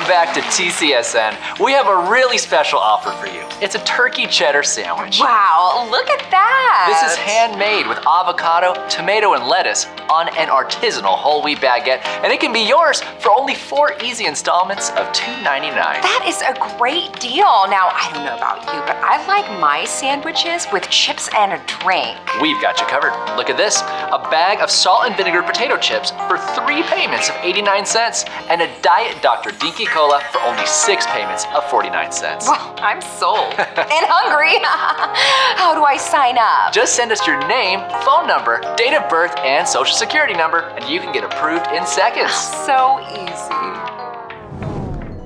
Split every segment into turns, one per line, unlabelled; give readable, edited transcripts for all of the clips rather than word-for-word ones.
back to TCSN. We have a really special offer for you. It's a turkey cheddar sandwich.
Wow, look at that.
This is handmade with avocado, tomato, and lettuce on an artisanal whole wheat baguette, and it can be yours for only 4 easy installments of $2.99.
That is a great deal. Now, I don't know about you, but I like my sandwiches with chips and a drink.
We've got you covered. Look at this. A bag of salt and vinegar potato chips for 3 payments of 89 cents, and a Diet Dr. Dinky Cola for only 6 payments of 49 cents.
Well, I'm sold and hungry. How do I sign up?
Just send us your name, phone number, date of birth, and social security number, and you can get approved in seconds.
So easy.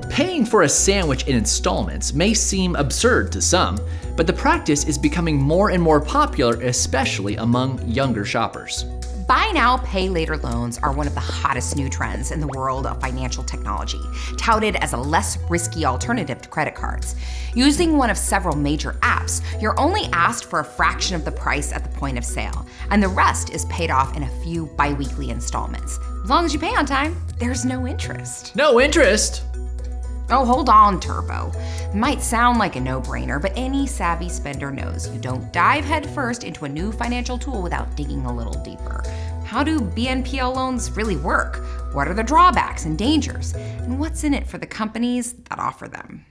Paying for a sandwich in installments may seem absurd to some, but the practice is becoming more and more popular, especially among younger shoppers.
Buy now, pay later loans are one of the hottest new trends in the world of financial technology, touted as a less risky alternative to credit cards. Using one of several major apps, you're only asked for a fraction of the price at the point of sale, and the rest is paid off in a few bi-weekly installments. As long as you pay on time, there's no interest.
No interest?
Oh, hold on, Turbo. It might sound like a no-brainer, but any savvy spender knows you don't dive headfirst into a new financial tool without digging a little deeper. How do BNPL loans really work? What are the drawbacks and dangers? And what's in it for the companies that offer them?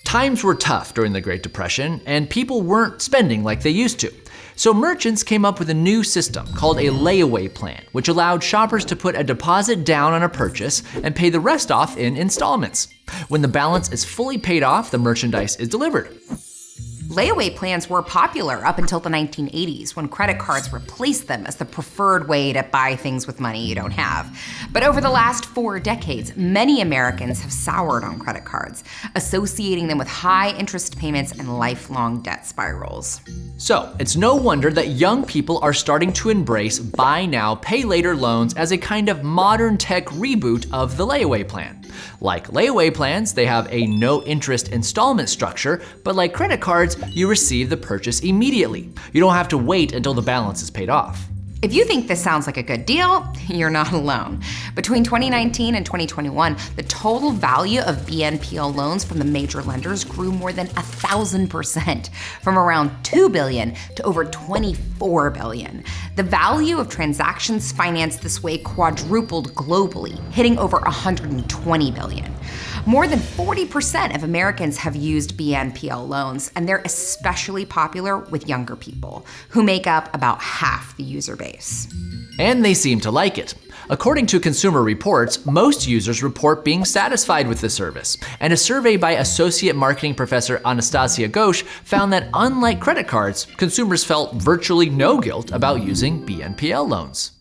Times were tough during the Great Depression, and people weren't spending like they used to. So merchants came up with a new system called a layaway plan, which allowed shoppers to put a deposit down on a purchase and pay the rest off in installments. When the balance is fully paid off, the merchandise is delivered.
Layaway plans were popular up until the 1980s, when credit cards replaced them as the preferred way to buy things with money you don't have. But over the last 4 decades, many Americans have soured on credit cards, associating them with high interest payments and lifelong debt spirals.
So it's no wonder that young people are starting to embrace buy now, pay later loans as a kind of modern tech reboot of the layaway plan. Like layaway plans, they have a no interest installment structure, but like credit cards, you receive the purchase immediately. You don't have to wait until the balance is paid off.
If you think this sounds like a good deal, you're not alone. Between 2019 and 2021, the total value of BNPL loans from the major lenders grew more than 1,000%, from around $2 billion to over $24 billion. The value of transactions financed this way quadrupled globally, hitting over $120 billion. More than 40% of Americans have used BNPL loans, and they're especially popular with younger people, who make up about half the user base.
And they seem to like it. According to Consumer Reports, most users report being satisfied with the service. And a survey by Associate Marketing Professor Anastasia Ghosh found that unlike credit cards, consumers felt virtually no guilt about using BNPL loans.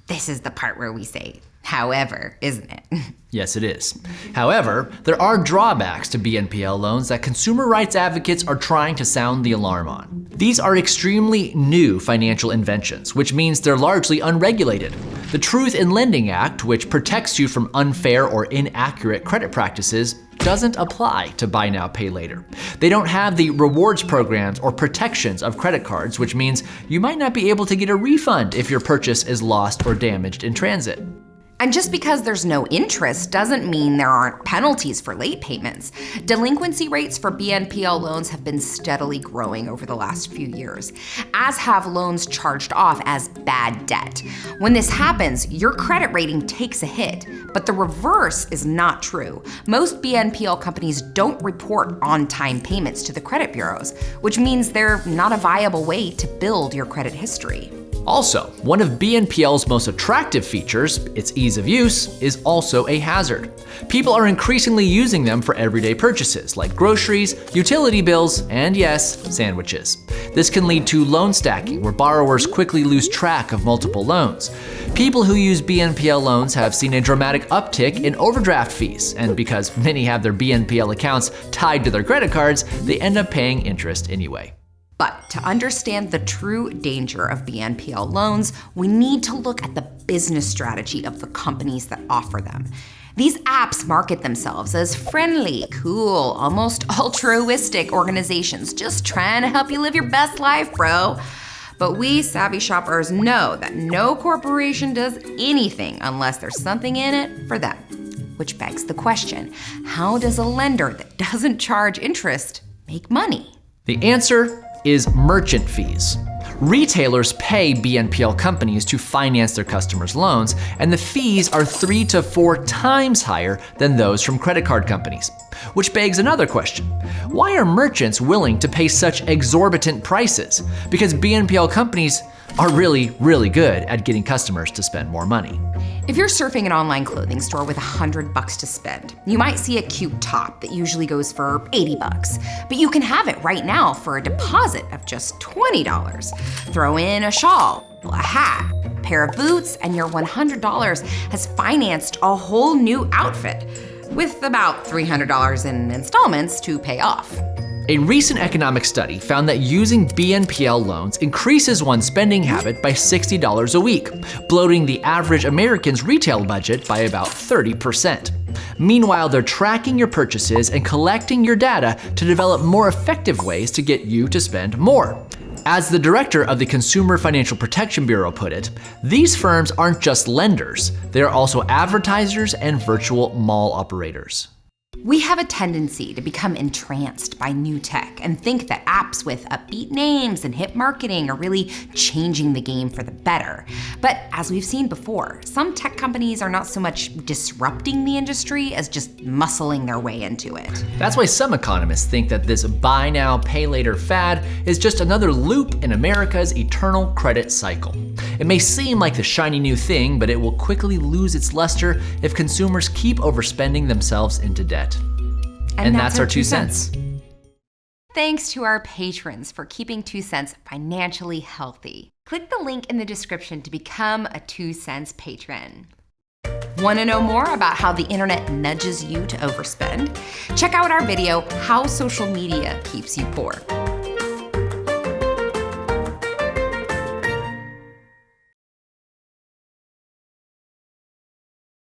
This is the part where we say, however, isn't it?
Yes, it is. However, there are drawbacks to BNPL loans that consumer rights advocates are trying to sound the alarm on. These are extremely new financial inventions, which means they're largely unregulated. The Truth in Lending Act, which protects you from unfair or inaccurate credit practices, doesn't apply to buy now, pay later. They don't have the rewards programs or protections of credit cards, which means you might not be able to get a refund if your purchase is lost or damaged in transit.
And just because there's no interest doesn't mean there aren't penalties for late payments. Delinquency rates for BNPL loans have been steadily growing over the last few years, as have loans charged off as bad debt. When this happens, your credit rating takes a hit, but the reverse is not true. Most BNPL companies don't report on-time payments to the credit bureaus, which means they're not a viable way to build your credit history.
Also, one of BNPL's most attractive features, its ease of use, is also a hazard. People are increasingly using them for everyday purchases like groceries, utility bills, and yes, sandwiches. This can lead to loan stacking, where borrowers quickly lose track of multiple loans. People who use BNPL loans have seen a dramatic uptick in overdraft fees, and because many have their BNPL accounts tied to their credit cards, they end up paying interest anyway.
But to understand the true danger of BNPL loans, we need to look at the business strategy of the companies that offer them. These apps market themselves as friendly, cool, almost altruistic organizations just trying to help you live your best life, bro. But we savvy shoppers know that no corporation does anything unless there's something in it for them. Which begs the question, how does a lender that doesn't charge interest make money?
The answer is merchant fees. Retailers pay BNPL companies to finance their customers' loans, and the fees are 3 to 4 times higher than those from credit card companies. Which begs another question. Why are merchants willing to pay such exorbitant prices? Because BNPL companies are really, really good at getting customers to spend more money.
If you're surfing an online clothing store with $100 to spend, you might see a cute top that usually goes for $80, but you can have it right now for a deposit of just $20. Throw in a shawl, a hat, a pair of boots, and your $100 has financed a whole new outfit, with about $300 in installments to pay off.
A recent economic study found that using BNPL loans increases one's spending habit by $60 a week, bloating the average American's retail budget by about 30%. Meanwhile, they're tracking your purchases and collecting your data to develop more effective ways to get you to spend more. As the director of the Consumer Financial Protection Bureau put it, these firms aren't just lenders, they are also advertisers and virtual mall operators.
We have a tendency to become entranced by new tech and think that apps with upbeat names and hip marketing are really changing the game for the better. But as we've seen before, some tech companies are not so much disrupting the industry as just muscling their way into it.
That's why some economists think that this buy now, pay later fad is just another loop in America's eternal credit cycle. It may seem like the shiny new thing, but it will quickly lose its luster if consumers keep overspending themselves into debt. And that's our 2 cents.
Thanks to our patrons for keeping 2 cents financially healthy. Click the link in the description to become a 2 cents patron. Want to know more about how the internet nudges you to overspend? Check out our video, How Social Media Keeps You Poor.